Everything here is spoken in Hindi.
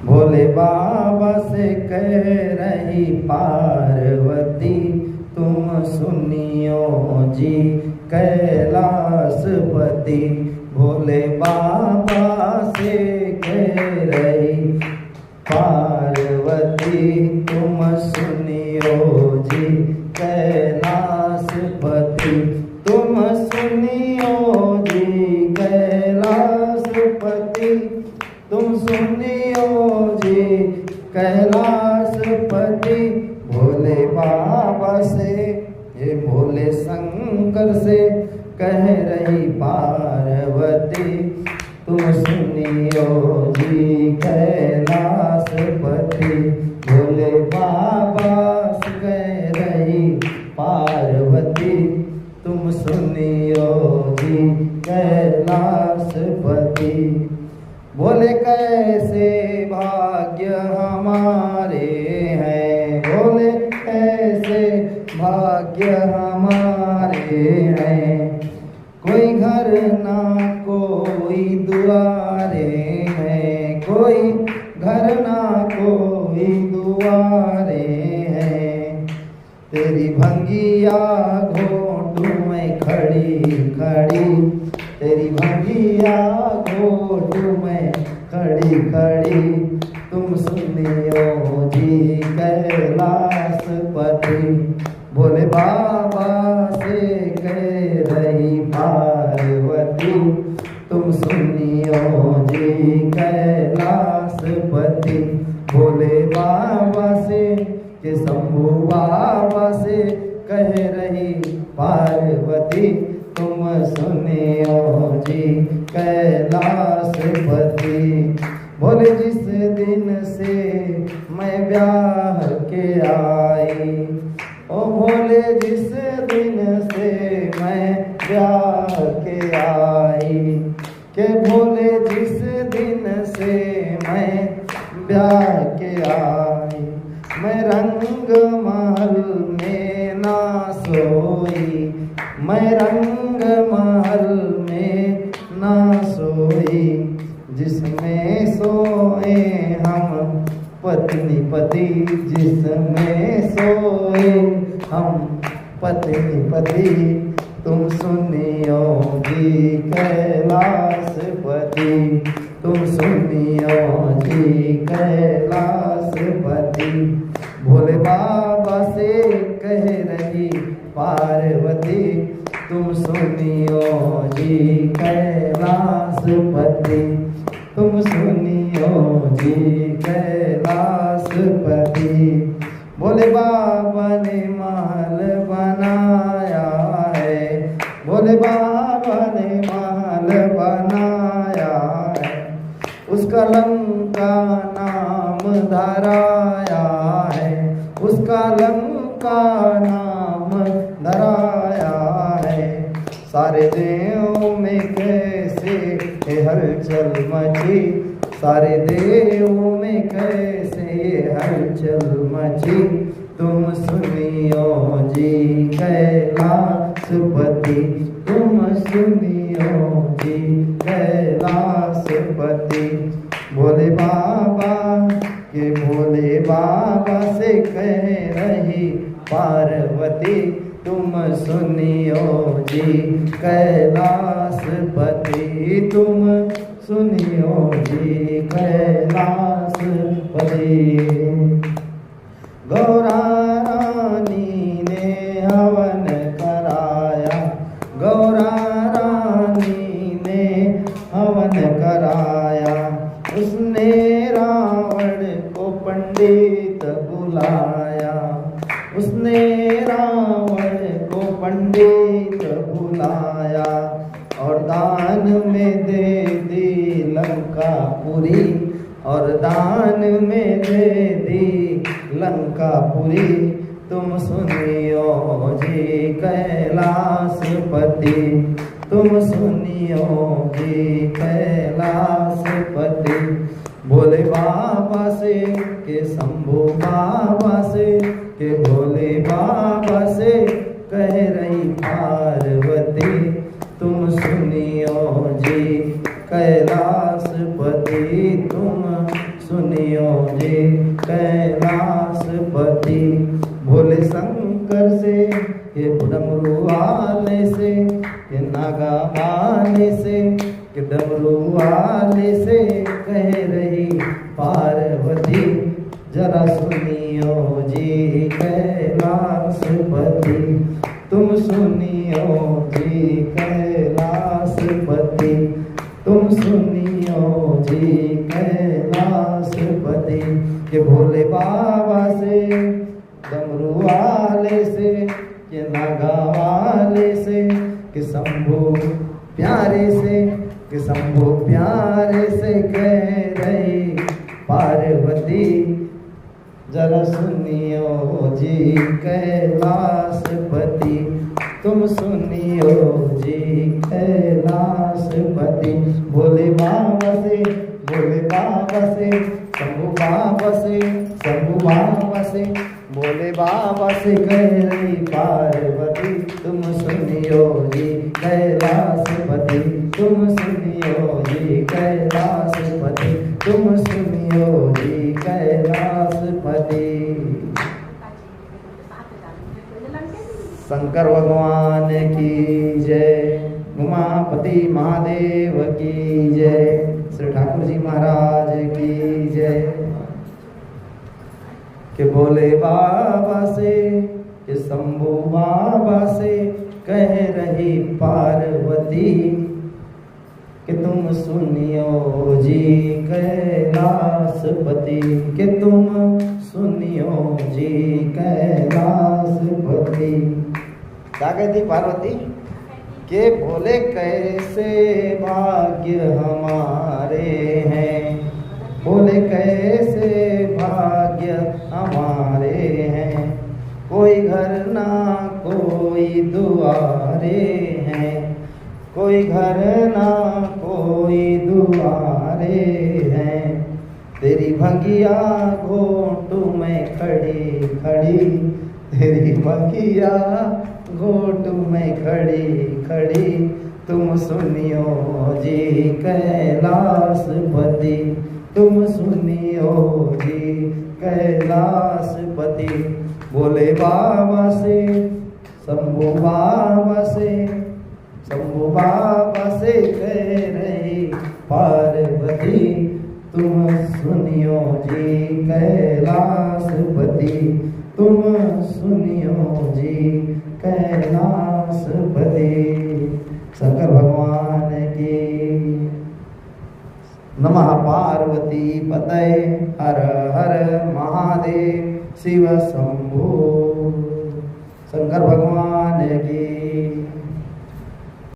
भोले बाबा से कह रही पार्वती, तुम सुनियो जी कैलाशपति। भोले बाबा से कह रही पार्वती, तुम सुनियो जी कैलाशपति। तुम सुनियो जी कैलाशपति, तुम सुनियो जी कैलाशपति। भोले बाबा से, ये भोले शंकर से कह रही पार्वती, तुम सुनियो जी कैलाशपति। भोले बाबा से कह रही पार्वती, तुम सुनियो जी कैलाशपति। बोले कैसे भाग्य हमारे हैं, बोले कैसे भाग्य हमारे हैं। कोई घर ना कोई दुआरे हैं, कोई घर ना कोई दुआरे हैं। तेरी भंगिया घोटू में खड़ी खड़ी, तेरी भंगिया घोटू में खड़ी खड़ी। तुम सुनियो जी कैलाशपति। भोले बाबा से कह रही पार्वती, तुम सुनियो जी कैलाशपति। भोले बाबा से के शंभू बाबा से कह रही पार्वती, तुम सुनियो जी कैलाशपति। बोले जिस दिन से मैं ब्याह के आई, ओ भोले जिस दिन से मैं ब्याह के आई, के भोले जिस दिन से मैं ब्याह के आई। मैं रंग महल में ना सोई, मैं रंग महल में ना सोई। जिसमें सोए हम पत्नी पति, जिसमें सोए हम पत्नी पति। तुम सुनियो जी कैलाशपति, तुम सुनियो जी कैलाशपति। भोले बाबा से कह रही पार्वती, तुम सुनियो जी कैलाशपति। तुम सुनियो जी कैलाशपति। भोले बाबा ने महल बनाया है, भोले बाबा ने महल बनाया है। उसका लंका नाम धराया है, उसका लंका नाम धराया है। सारे देवों में कैसे हलचल मची, सारे देवों में कैसे हलचल मची। तुम सुनियो जी कैलाशपति, तुम सुनियो जी कैलाशपति। भोले बाबा के भोले बाबा से कह रही पार्वती, तुम सुनियो जी कैलाशपति। तुम सुनियो जी कैलाशपति। गौरा रानी ने हवन कराया, गौरा रानी ने हवन कराया। उसने रावण को पंडित बुलाया, उसने रावण को पंडित बुलाया। और दान में दे दी लंकापुरी, और दान में दे दी लंकापुरी। तुम सुनियो जी कैलाशपति, तुम सुनियो जी कैलाशपति। भोले बाबा से के शंभू बाबा से के भोले बाबा से कह रही पार्वती, तुम सुनियो जी कैलाश कैलाशपति तुम सुनियो जी कैलाशपति। भोले शंकर से ये डमरू वाले से ये नागा वाले से कि डमरू वाले से कह रही पार्वती जरा सुनियो जी कैलाशपति तुम सुनियो जी कैलाशपति तुम सुनियो जी कैलाशपति। के भोले बाबा से डमरू वाले से के नागा वाले से के शंभू प्यारे से के शंभू प्यारे से कह रही पार्वती जरा सुनियो जी कैलाशपति तुम सुनियो जी कैलाशपति। भोले बाबा से शंभू बाबा से शंभू बाबा से भोले बाबा से कह रही पार्वती तुम सुनियो जी कैलाशपति तुम सुनियो जी कैलाशपति तुम सुनियो जी कैलाशपति। शंकर भगवान की जय, उमापति महादेव की जय, श्री ठाकुर जी महाराज की जय। के भोले बाबा से के शंभू बाबा से कह रही पार्वती कि तुम सुनियो जी कैलाशपति कि तुम सुनियो जी कैलाशपति। क्या कहती पार्वती के भोले कैसे भाग्य हमारे हैं, भोले कैसे भाग्य हमारे हैं, कोई घर ना कोई दुआरे हैं, कोई घर ना कोई दुआरे हैं, तेरी भंगिया घोटू में खड़ी खड़ी, तेरी भंगिया घोटू में खड़ी खड़ी, तुम सुनियो जी कैलाशपति तुम सुनियो जी कैलाशपति। भोले बाबा से शंभू बाबा से शंभू बाबा से कह रही पार्वती तुम सुनियो जी कैलाशपति तुम सुनियो जी कैलाशपति। शंकर भगवान की नमः। पार्वती पतये हर हर महादेव शिव शंभो। शंकर भगवान की